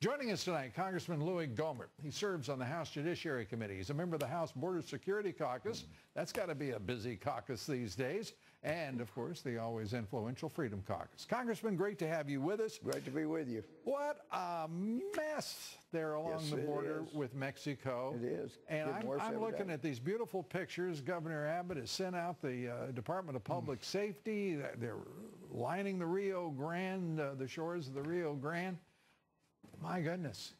Joining us tonight, Congressman Louie Gohmert. He serves on the House Judiciary Committee. He's a member of the House Border Security Caucus. That's got to be a busy caucus these days. And, of course, the always influential Freedom Caucus. Congressman, great to have you with us. Great to be with you. What a mess there along the border with Mexico. It is. And I'm looking at these beautiful pictures. Governor Abbott has sent out the Department of Public Safety. They're lining the Rio Grande, the shores of the Rio Grande. My goodness,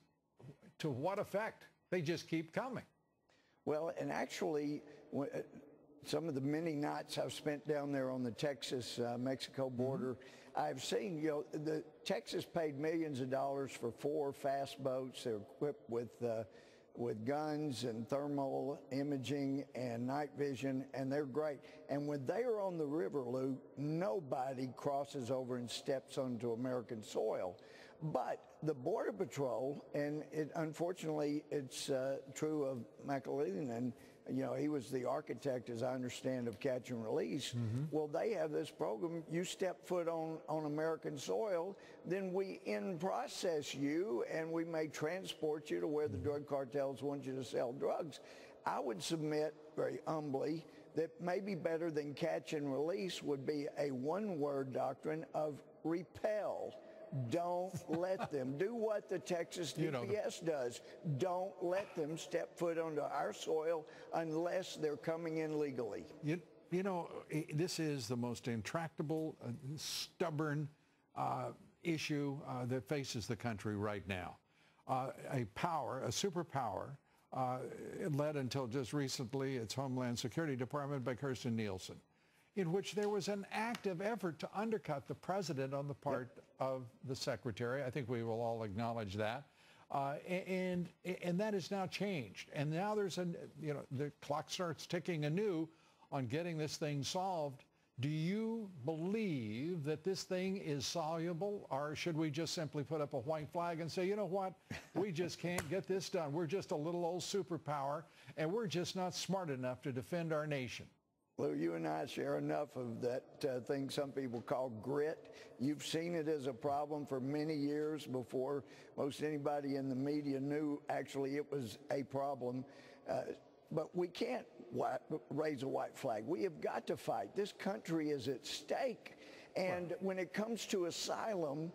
to what effect? They just keep coming. Well, and actually, some of the many nights I've spent down there on the Texas-Mexico border, I've seen, the Texas paid millions of dollars for 4 fast boats. They're equipped with guns and thermal imaging and night vision, and they're great. And when they are on the river, Lou, nobody crosses over and steps onto American soil. But the Border Patrol, and unfortunately it's true of McAleenan, and he was the architect, as I understand, of catch and release. Well, they have this program. You step foot on American soil, then we in-process you, and we may transport you to where the drug cartels want you to sell drugs. I would submit very humbly that maybe better than catch and release would be a one-word doctrine of repel. Don't let them do what the Texas DPS does. Don't let them step foot onto our soil unless they're coming in legally. This is the most intractable, stubborn issue that faces the country right now. A superpower, led until just recently its Homeland Security Department by Kirstjen Nielsen, in which there was an active effort to undercut the president on the part of the secretary. I think we will all acknowledge that. And that has now changed. And now the clock starts ticking anew on getting this thing solved. Do you believe that this thing is soluble, or should we just simply put up a white flag and say, you know what, we just can't get this done. We're just a little old superpower, and we're just not smart enough to defend our nation? Lou, you and I share enough of that thing some people call grit. You've seen it as a problem for many years before most anybody in the media knew actually it was a problem. But we can't raise a white flag. We have got to fight. This country is at stake. And when it comes to asylum,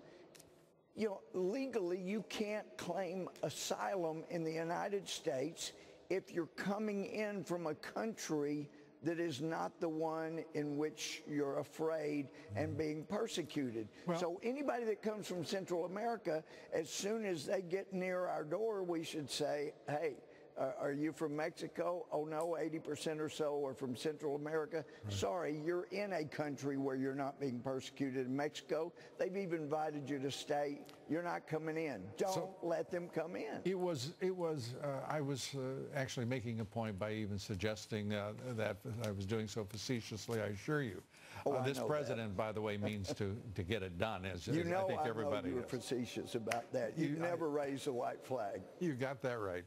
legally you can't claim asylum in the United States if you're coming in from a country that is not the one in which you're afraid and being persecuted. So anybody that comes from Central America, as soon as they get near our door, we should say, hey, are you from Mexico? Oh, no, 80% or so are from Central America. Sorry, you're in a country where you're not being persecuted. In Mexico, they've even invited you to stay. You're not coming in. Don't let them come in. I was actually making a point by even suggesting that I was doing so facetiously, I assure you. This president, by the way, means to get it done, as I think everybody you were facetious about that. You never raised a white flag. You got that right.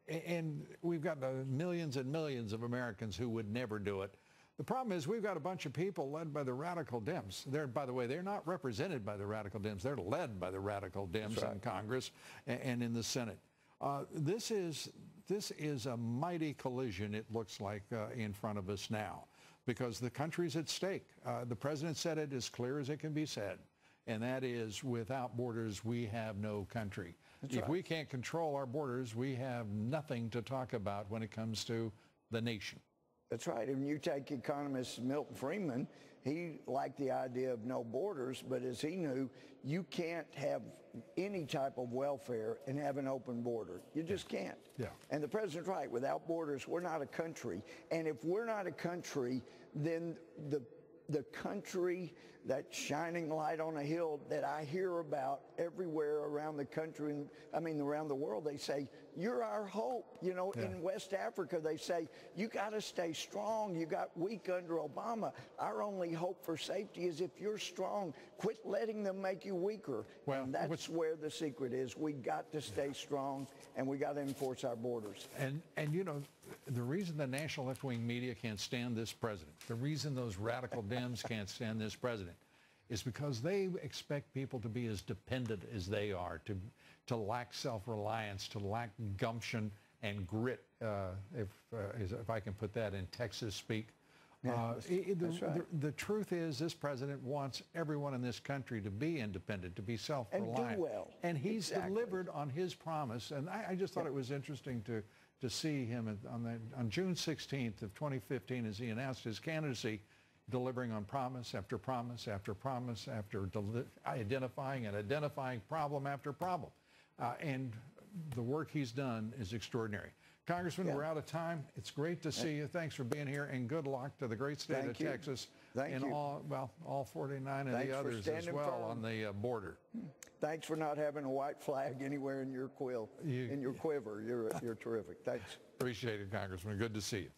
And we've got millions and millions of Americans who would never do it. The problem is we've got a bunch of people led by the radical Dems. By the way, they're not represented by the radical Dems. They're led by the radical Dems in Congress and in the Senate. This is a mighty collision, it looks like, in front of us now, because the country's at stake. The president said it as clear as it can be said. And that is, without borders, we have no country. If we can't control our borders, we have nothing to talk about when it comes to the nation. That's right. And you take economist Milton Friedman, he liked the idea of no borders, but as he knew, you can't have any type of welfare and have an open border. You just can't. And the president's right. Without borders, we're not a country. And if we're not a country, then the country, that shining light on a hill that I hear about everywhere around the country, around the world, they say, you're our hope. In West Africa, they say, you got to stay strong. You got weak under Obama. Our only hope for safety is if you're strong. Quit letting them make you weaker. And that's where the secret is. We got to stay strong, and we got to enforce our borders. And the reason the national left-wing media can't stand this president, the reason those radical Dems can't stand this president, is because they expect people to be as dependent as they are, to lack self-reliance, to lack gumption and grit, if I can put that in Texas speak. Yeah, that's right. The truth is, this president wants everyone in this country to be independent, to be self-reliant. And do well. And he's delivered on his promise. And I just thought it was interesting to see him on June 16th of 2015 as he announced his candidacy, delivering on promise after promise after promise after identifying problem after problem. And the work he's done is extraordinary. Congressman, we're out of time. It's great to see you. Thanks for being here, and good luck to the great state of Texas and all 49 of the others as well on the border. Thanks for not having a white flag anywhere in your quiver. You're terrific. Thanks. Appreciate it, Congressman. Good to see you.